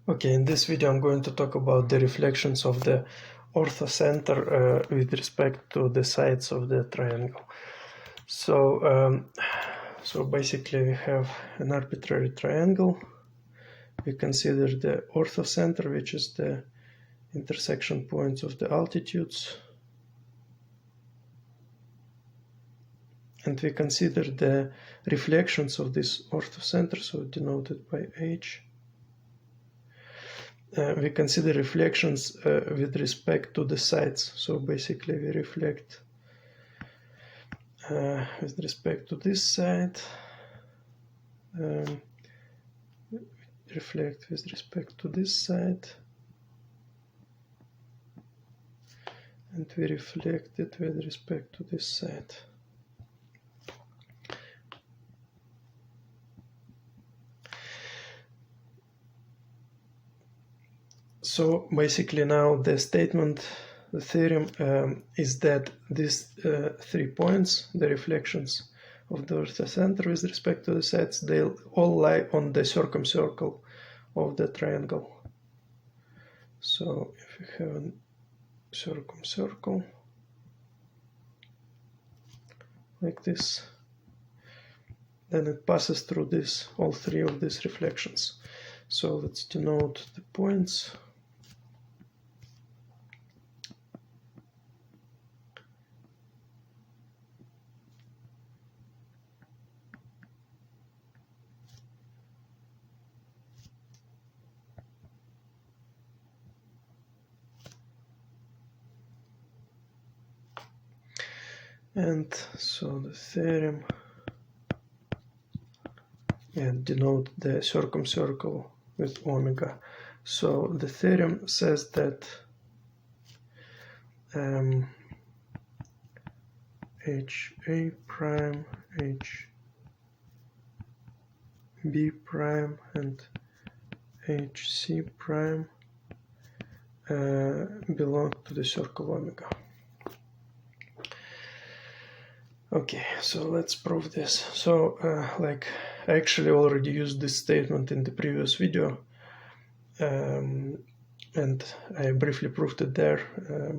Okay, in this video I'm going to talk about the reflections of the orthocenter with respect to the sides of the triangle. So basically we have an arbitrary triangle. We consider the orthocenter, which is the intersection points of the altitudes. And we consider the reflections of this orthocenter, so denoted by H. We consider reflections with respect to the sides. So basically we reflect with respect to this side, reflect with respect to this side, and we reflect it with respect to this side. So basically now the statement, the theorem is that these 3 points, the reflections of the orthocenter with respect to the sides, they all lie on the circumcircle of the triangle. So if we have a circumcircle like this, then it passes through this, all 3 of these reflections. So let's denote the points. And so the theorem, and denote the circumcircle with omega. So the theorem says that HA prime, HB prime, and HC prime belong to the circle omega. Okay, so let's prove this. So like I actually already used this statement in the previous video, and I briefly proved it there,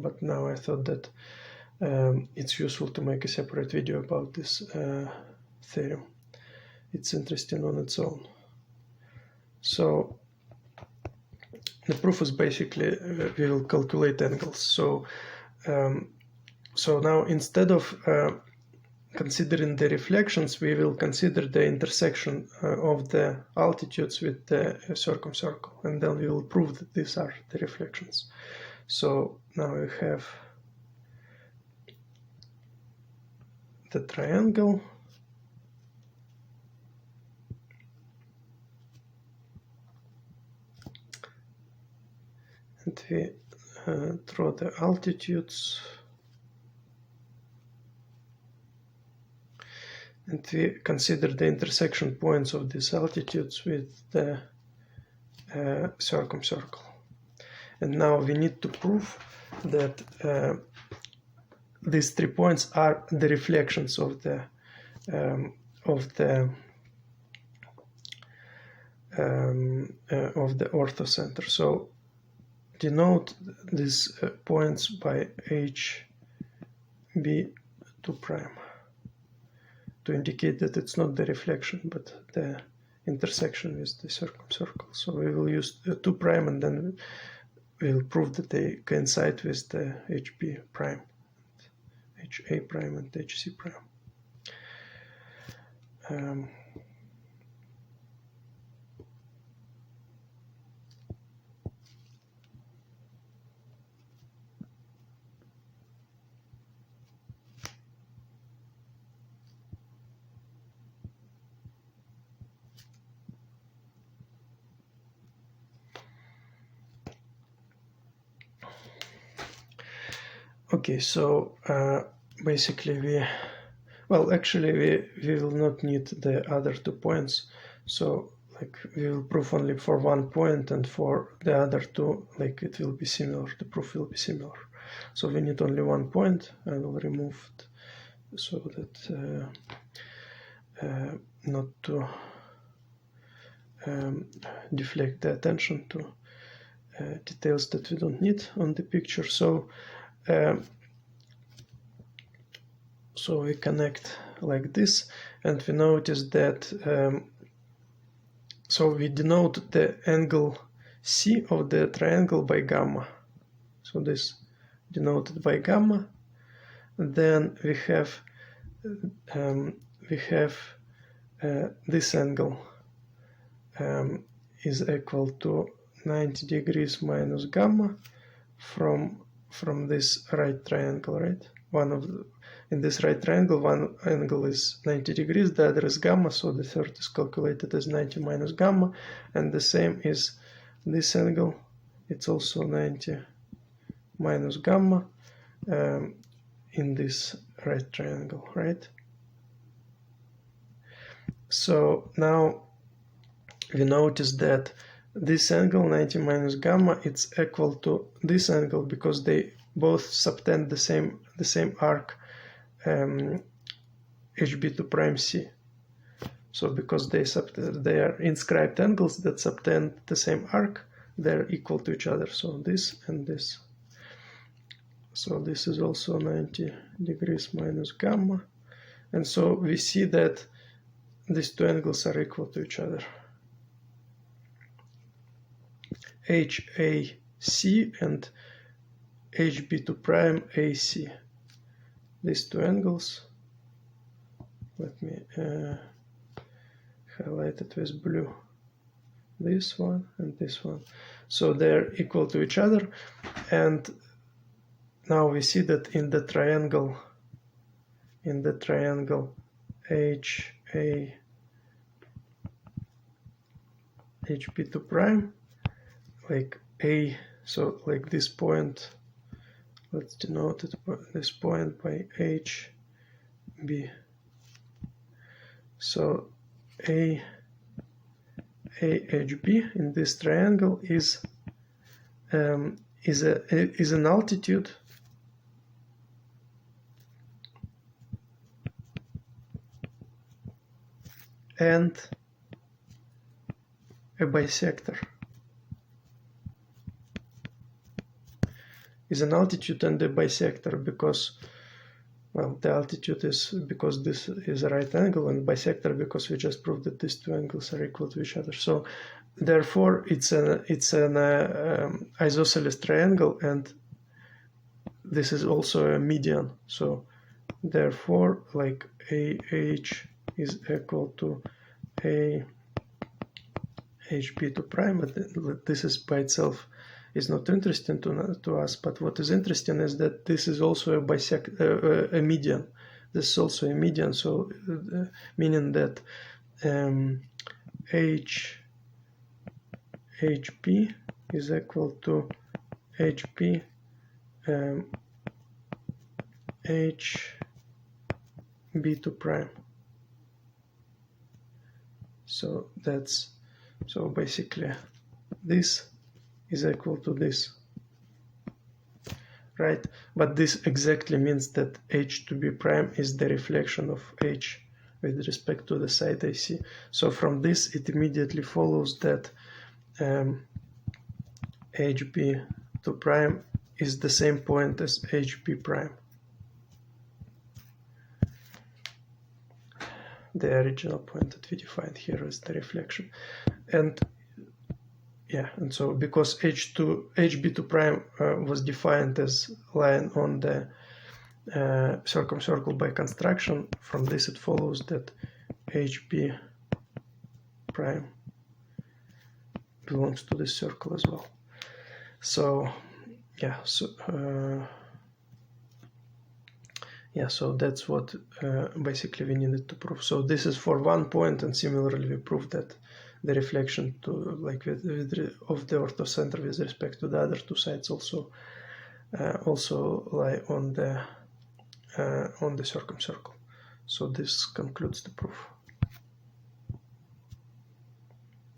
but now I thought that it's useful to make a separate video about this theorem. It's interesting on its own. So the proof is basically we will calculate angles. So now instead of considering the reflections, we will consider the intersection of the altitudes with the circumcircle, and then we will prove that these are the reflections. So now we have the triangle, and we draw the altitudes, and we consider the intersection points of these altitudes with the circumcircle. And now we need to prove that these 3 points are the reflections of the orthocenter. So denote these points by HB2 prime to indicate that it's not the reflection but the intersection with the circumcircle. So we will use 2 prime, and then we will prove that they coincide with the HB prime, HA prime, and HC prime. Okay, so basically we will not need the other 2 points. So like we will prove only for 1 point, and for the other 2, like it will be similar, the proof will be similar. So we need only 1 point. I will remove it so that not to deflect the attention to details that we don't need on the picture. So so we connect like this, and we notice that so we denote the angle C of the triangle by gamma. So this denoted by gamma. Then we have this angle is equal to 90 degrees minus gamma from this right triangle, right? In this right triangle, one angle is 90 degrees, the other is gamma, so the third is calculated as 90 minus gamma, and the same is this angle, it's also 90 minus gamma in this right triangle, right? So now we notice that this angle 90 minus gamma, it's equal to this angle because they both subtend the same arc HB2 prime C. So because they are inscribed angles that subtend the same arc, they're equal to each other. So this and this. So this is also 90 degrees minus gamma. And so we see that these two angles are equal to each other. HAC and HB2 prime AC. These two angles, let me highlight it with blue, this one and this one. So they're equal to each other, and now we see that in the triangle HB2 prime, like A, so like this point, let's denote it by this point by HB. So AHB in this triangle is an altitude and a bisector. Is an altitude and a bisector because, well, the altitude is because this is a right angle, and bisector because we just proved that these two angles are equal to each other. So therefore it's an isosceles triangle, and this is also a median. So therefore, like AH is equal to AHB2 prime, but this is by itself is not interesting to us, but what is interesting is that this is also a median. This is also a median, so meaning that HP is equal to HP HB2 prime. So that's, so basically this is equal to this, right? But this exactly means that H to be prime is the reflection of H with respect to the side AC. So from this it immediately follows that HB to prime is the same point as HB prime, the original point that we defined here as the reflection. And yeah, and so because HB2 prime was defined as lying on the circumcircle by construction, from this it follows that HB prime belongs to this circle as well. So yeah, so that's what basically we needed to prove. So this is for one point, and similarly we proved that the reflection to of the orthocenter with respect to the other two sides also lie on the circumcircle. So this concludes the proof.